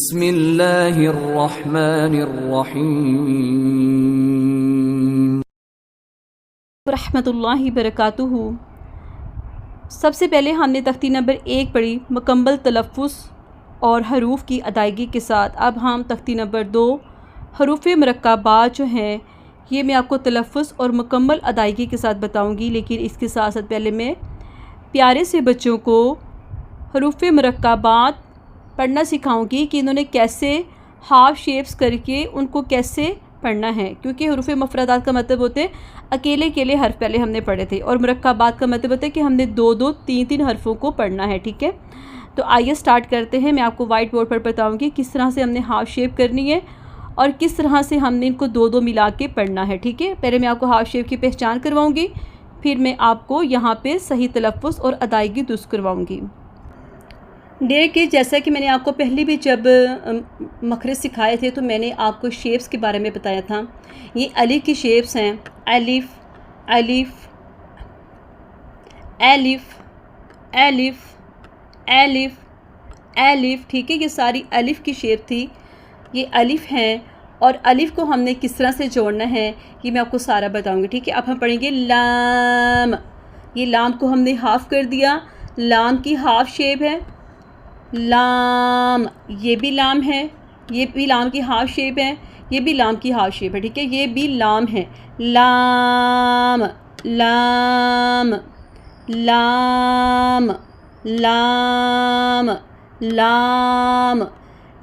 बिस्मिल्लाहिर्रहमानिर्रहीम रहमतुल्लाहि बरकातुहू। सबसे पहले हमने तख्ती नंबर 1 पढ़ी मुकम्मल तलफ़्फ़ुज़ और हरूफ की अदायगी के साथ। अब हम तख्ती नंबर 2 हरूफ मुरक्कबात जो हैं ये मैं आपको तलफ़्फ़ुज़ और मुकम्मल अदायगी के साथ बताऊंगी, लेकिन इसके साथ साथ पहले मैं प्यारे से बच्चों को हरूफ मुरक्कबात पढ़ना सिखाऊंगी कि इन्होंने कैसे हाफ शेप्स करके उनको कैसे पढ़ना है, क्योंकि हरूफ मफरदात का मतलब होते हैं अकेले अकेले हर्फ पहले हमने पढ़े थे, और मुरक्कबात का मतलब होता है कि हमने दो दो तीन तीन हर्फ़ों को पढ़ना है। ठीक है, तो आइए स्टार्ट करते हैं। मैं आपको वाइट बोर्ड पर बताऊंगी किस तरह से हमने हाफ शेप करनी है और किस तरह से हमने इनको दो दो मिला के पढ़ना है। ठीक है, पहले मैं आपको हाफ शेप की पहचान करवाऊँगी, फिर मैं आपको यहाँ पर सही तलफ़्फ़ुज़ और अदायगी दुरुस्त करवाऊँगी। देखिए, जैसा कि मैंने आपको पहले भी जब मखरज सिखाए थे तो मैंने आपको शेप्स के बारे में बताया था। ये अलिफ की शेप्स हैं, अलिफ अलिफ एलिफ एलिफ एलिफ एलिफ। ठीक है, ये सारी अलिफ की शेप थी, ये अलिफ हैं, और अलिफ को हमने किस तरह से जोड़ना है ये मैं आपको सारा बताऊंगी। ठीक है, अब हम पढ़ेंगे लाम। ये लाम को हमने हाफ़ कर दिया, लाम की हाफ़ शेप है लाम, ये भी लाम है, ये भी लाम की हाफ शेप है, ये भी लाम की हाफ शेप है। ठीक है, ये भी लाम है, लाम लाम लाम लाम लाम।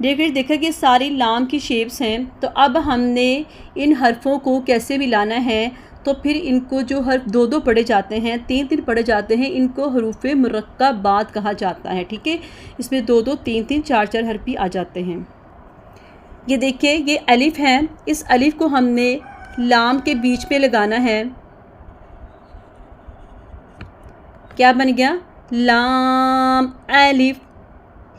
देखा कि सारी लाम की शेप्स हैं। तो अब हमने इन हर्फ़ों को कैसे मिलाना है, तो फिर इनको जो हर्फ दो दो पढ़े जाते हैं, तीन तीन पढ़े जाते हैं, इनको हरूफ मुरक्कबात कहा जाता है। ठीक है, इसमें दो दो तीन तीन चार चार हर्फ भी आ जाते हैं। ये देखिए, ये अलिफ है, इस अलिफ को हमने लाम के बीच में लगाना है। क्या बन गया? लाम अलिफ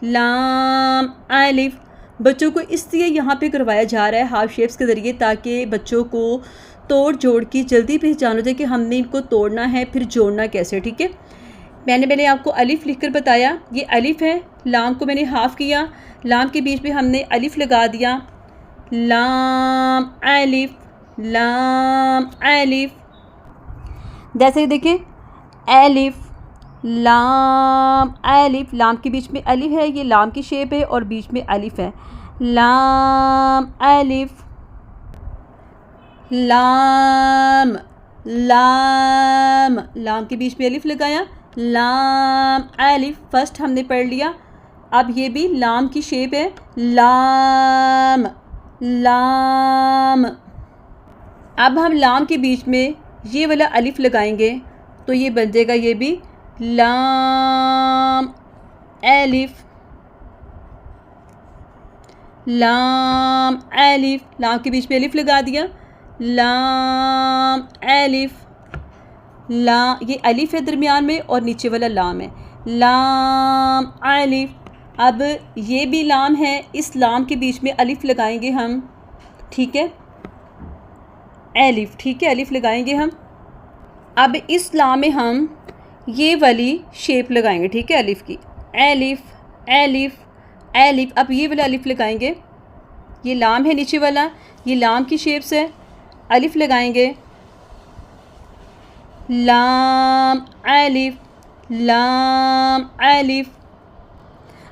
लाम अलिफ। बच्चों को इसलिए यहाँ पे करवाया जा रहा है हाफ शेप्स के ज़रिए, ताकि बच्चों को तोड़ जोड़ की जल्दी पहचान हो जाए कि हमने इनको तोड़ना है फिर जोड़ना कैसे। ठीक है, मैंने आपको अलिफ लिखकर बताया, ये अलिफ है, लाम को मैंने हाफ़ किया, लाम के बीच में हमने अलिफ लगा दिया, लाम अलिफ लाम अलिफ। जैसे देखिए, अलिफ लाम अलिफ, लाम के बीच में अलिफ है, ये लाम की शेप है और बीच में अलिफ है, लाम अलिफ लाम लाम, लाम के बीच में अलिफ लगाया, लाम अलिफ। फर्स्ट हमने पढ़ लिया। अब ये भी लाम की शेप है, लाम लाम। अब हम लाम के बीच में ये वाला अलिफ लगाएंगे तो ये बन जाएगा, ये भी लाम अलिफ लाम अलिफ। लाम के बीच में अलिफ लगा दिया, लाम अलिफ ला, ये अलिफ है दरमियान में और नीचे वाला लाम है, लाम अलिफ। अब ये भी लाम है, इस लाम के बीच में अलिफ लगाएंगे हम। ठीक है, अलिफ, ठीक है, अलिफ लगाएंगे हम। अब इस लाम में हम ये वाली शेप लगाएंगे। ठीक है, अलिफ की, अलिफ अलिफ अलिफ। अब ये वाला अलिफ लगाएंगे, ये लाम है नीचे वाला, ये लाम की शेप से अलिफ लगाएंगे, लाम अलिफ लाम अलिफ।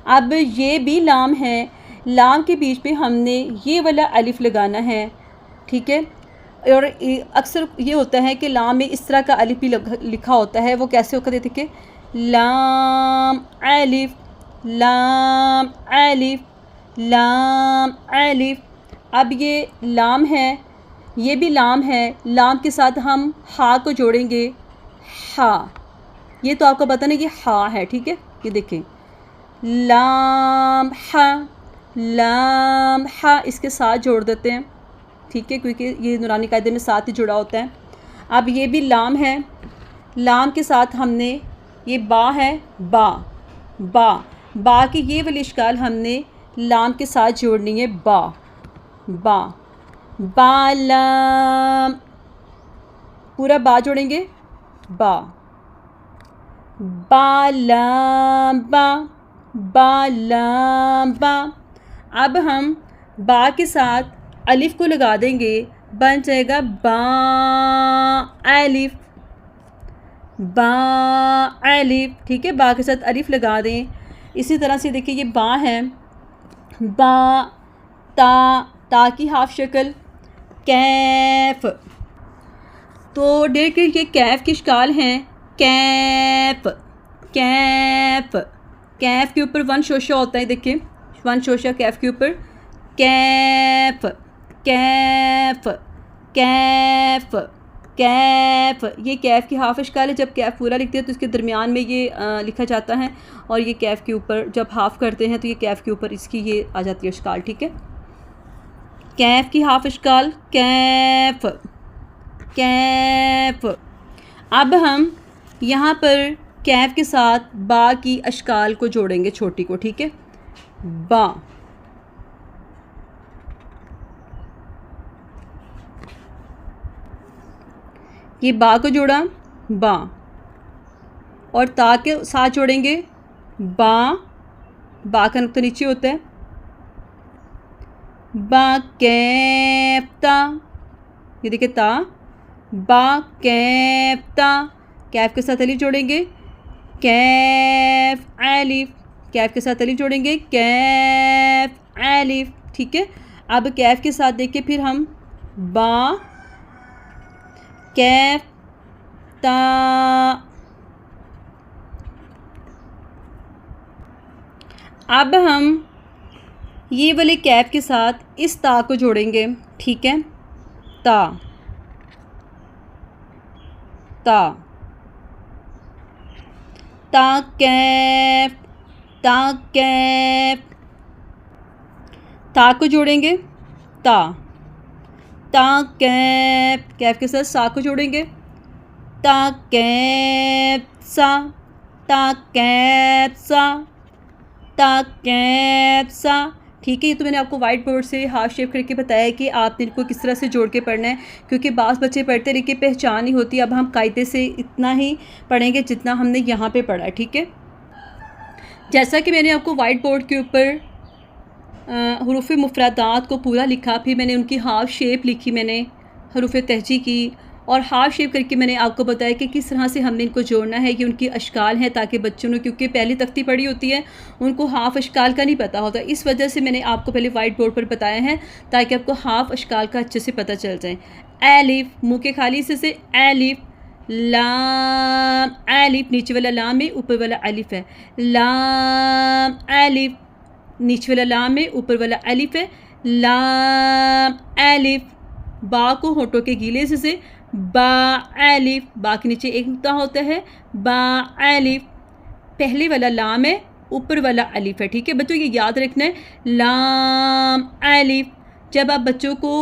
अब ये भी लाम है, लाम के बीच में हमने ये वाला अलिफ लगाना है। ठीक है, और अक्सर ये होता है कि लाम में इस तरह का अलिफ भी लिखा होता है, वो कैसे होकर देते कि लाम अलिफ लाम अलिफ लाम अलिफ। अब ये लाम है, ये भी लाम है, लाम के साथ हम हा को जोड़ेंगे, हा। ये तो आपको पता नहीं कि हा है। ठीक है, ये देखें, लाम हा, इसके साथ जोड़ देते हैं। ठीक है, क्योंकि ये नूरानी कायदे में साथ ही जुड़ा होता है। अब ये भी लाम है, लाम के साथ हमने ये बा है, बा बा बा की ये वाली इश्काल हमने लाम के साथ जोड़नी है, बा बा बालाम, पूरा बा जोड़ेंगे, बा बालाम बा बालाम बा। अब हम बा के साथ अलिफ को लगा देंगे, बन जाएगा बा अलिफ, बा अलिफ। ठीक है, बा के साथ अलिफ लगा दें। इसी तरह से देखिए ये बा है, बा, ता की हाफ शक्ल कैफ। तो देख लीजिए कैफ के इश्काल हैं, कैफ, कैफ, कैफ के ऊपर वन शोशा होता है, देखिए वन शोशा कैफ के ऊपर, कैफ, कैफ, कैफ, कैफ। ये कैफ की हाफ इश्काल है। जब कैफ पूरा लिखते हैं तो इसके दरमियान में ये लिखा जाता है, और ये कैफ के ऊपर जब हाफ करते हैं तो ये कैफ के ऊपर इसकी ये आ जाती है इश्काल। ठीक है, कैफ की हाफ इश्काल कैफ, कैफ। अब हम यहाँ पर कैफ के साथ बा की अश्काल को जोड़ेंगे, छोटी को। ठीक है, बा, ये बा को जोड़ा, बा, और ता के साथ जोड़ेंगे बा, बा का नुक्ता नीचे होता है, बा कैफ्ता, ये देखिए ता, बा कैफ्ता, कैफ के साथ अलिफ जोड़ेंगे, कैफ अलिफ, कैफ के साथ अलिफ जोड़ेंगे, कैफ अलिफ। ठीक है, अब कैफ के साथ देखिए फिर हम बा, कैफ, ता, अब हम ये वाले कैफ के साथ इस ता को जोड़ेंगे। ठीक है, ता, ता, ता कैफ, ता कैफ, ता को जोड़ेंगे, ता, ता कैफ, कैफ के साथ सा को जोड़ेंगे, ता कैफ सा, ता कैफ सा, ता कैफ सा। ठीक है, ये तो मैंने आपको वाइट बोर्ड से हाफ शेप करके बताया कि आपने इनको किस तरह से जोड़ के पढ़ना है, क्योंकि बास बच्चे पढ़ते रह के पहचान नहीं होती। अब हम कायदे से इतना ही पढ़ेंगे जितना हमने यहाँ पे पढ़ा है। ठीक है, जैसा कि मैंने आपको वाइट बोर्ड के ऊपर हरूफ मुफरदात को पूरा लिखा, फिर मैंने उनकी हाफ शेप लिखी, मैंने हरूफ तहजी की और हाफ शेप करके मैंने आपको बताया कि किस तरह से हमने इनको जोड़ना है, कि उनकी अश्काल हैं, ताकि बच्चों ने, क्योंकि पहली तख्ती पड़ी होती है, उनको हाफ अश्काल का नहीं पता होता। इस वजह से मैंने आपको पहले वाइट बोर्ड पर बताया है ताकि आपको हाफ अश्काल का अच्छे से पता चल जाए। एलिफ, मुँह के खाली हिस्से से एलिफ, लाम, एलिफ नीचे वाला लाम है, ऊपर वाला अलिफ है, लाम एलिफ, नीचे वाला लाम है, ऊपर वाला अलिफ है, लाम एलिफ। बा को होठों के गीले हिस्से से बा एलिफ, बा के नीचे एक नुक्ता होता है, बा एलिफ, पहले वाला लाम है, ऊपर वाला अलिफ है। ठीक है बच्चों, ये याद रखना है, लाम एलिफ। जब आप बच्चों को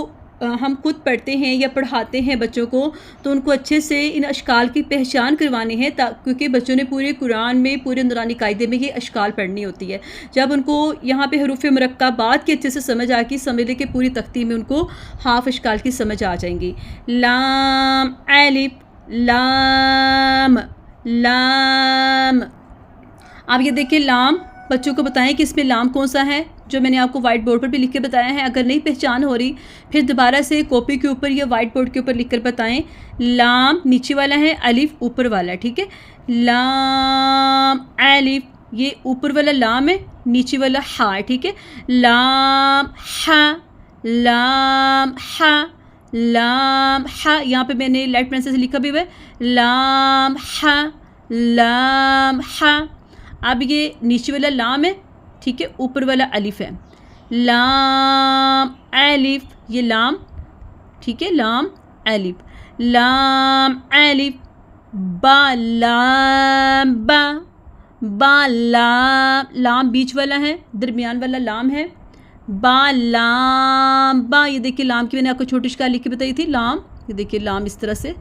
हम खुद पढ़ते हैं या पढ़ाते हैं बच्चों को, तो उनको अच्छे से इन अश्काल की पहचान करवानी है, क्योंकि बच्चों ने पूरे कुरान में, पूरे नूरानी कायदे में ये अश्काल पढ़नी होती है। जब उनको यहाँ पे हरूफ मुरक्कबात की अच्छे से समझ आ गई, समझ ले कि पूरी तख्ती में उनको हाफ अश्काल की समझ आ जाएंगी। लाम एलिफ, लाम, लाम। अब ये देखिए लाम, बच्चों को बताएं कि इसमें लाम कौन सा है, जो मैंने आपको वाइट बोर्ड पर भी लिख के बताया है। अगर नहीं पहचान हो रही, फिर दोबारा से कॉपी के ऊपर या वाइट बोर्ड के ऊपर लिख कर बताएं। लाम नीचे वाला है, अलिफ ऊपर वाला है। ठीक है, लाम एलिफ, ये ऊपर वाला लाम है, नीचे वाला हा। ठीक है, लाम हा, लाम हा, लाम हा। यहाँ पे मैंने लाइट पेन से लिखा भी हुआ है, लाम हा, लाम हा। अब ये नीचे वाला लाम है, ठीक है, ऊपर वाला अलिफ है, लाम एलिफ, ये लाम, ठीक है, लाम एलिफ, लाम एलिफ। बा लाम, बा, बा लाम, लाम बीच वाला है, दरमियान वाला लाम है, बा लाम बा। ये देखिए लाम की मैंने आपको छोटी शिकार लिख के बताई थी, लाम, ये देखिए लाम इस तरह से।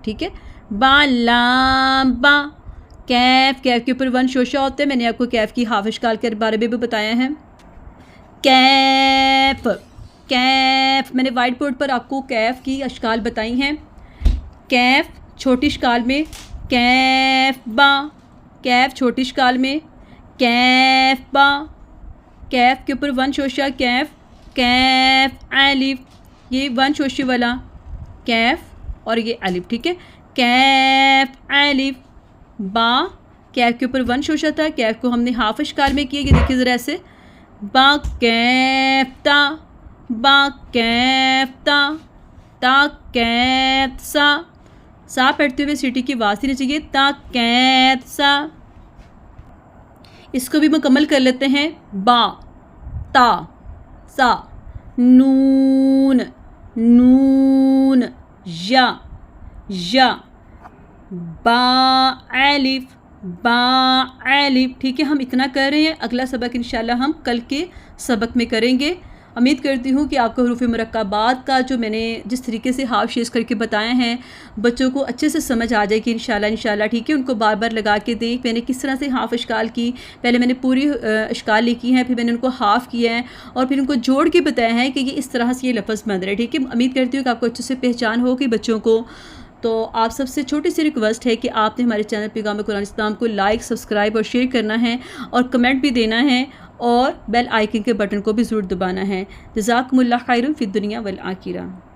ठीक है, बा लाम बा। कैफ, कैफ के ऊपर वन शोशा होता है, मैंने आपको कैफ की हाफ इश्काल के बारे में भी बताया है। कैफ, कैफ, मैंने वाइट बोर्ड पर आपको कैफ की अश्काल बताई हैं। कैफ छोटी इश्काल में कैफ बा, कैफ छोटी इश्काल में कैफ बा, कैफ के ऊपर वन शोशा कैफ, कैफ अलिफ, ये वन शोशे वाला कैफ और ये अलिफ, ठीक है। कैफ अलिफ बा, कैफ के ऊपर वन शोशा था, कैफ को हमने हाफ इश्काल में किया, ये देखिए ज़रा ऐसे, बा कैफ ता, बा कैफ ता कैफ सा पढ़ते हुए सीटी की आवाज़ नहीं चाहिए, ता कैफ सा। इसको भी मुकम्मल कर लेते हैं, बा ता सा, नून नून, या बा अलिफ, ठीक है। हम इतना कर रहे हैं, अगला सबक इंशाल्लाह हम कल के सबक में करेंगे। उम्मीद करती हूँ कि आपको हरूफ मुरक्कबात का जो मैंने जिस तरीके से हाफ शेष करके बताए हैं बच्चों को अच्छे से समझ आ जाएगी इंशाल्लाह, ठीक है। उनको बार बार लगा के देख मैंने किस तरह से हाफ इश्काल की, पहले मैंने पूरी इश्काल लिखी है, फिर मैंने उनको हाफ किया है और फिर उनको जोड़ के बताया है कि ये इस तरह से ये लफ्ज़ बन रहे हैं, ठीक है। उम्मीद करती हूँ कि आपको अच्छे से पहचान होगी बच्चों को। तो आप सबसे छोटी सी रिक्वेस्ट है कि आपने हमारे चैनल पैगाम कुरान इस्लाम को लाइक, सब्सक्राइब और शेयर करना है और कमेंट भी देना है और बेल आइकन के बटन को भी ज़रूर दबाना है। जज़ाकुमुल्लाह खैरन फ़िद दुनिया वल आखिरा।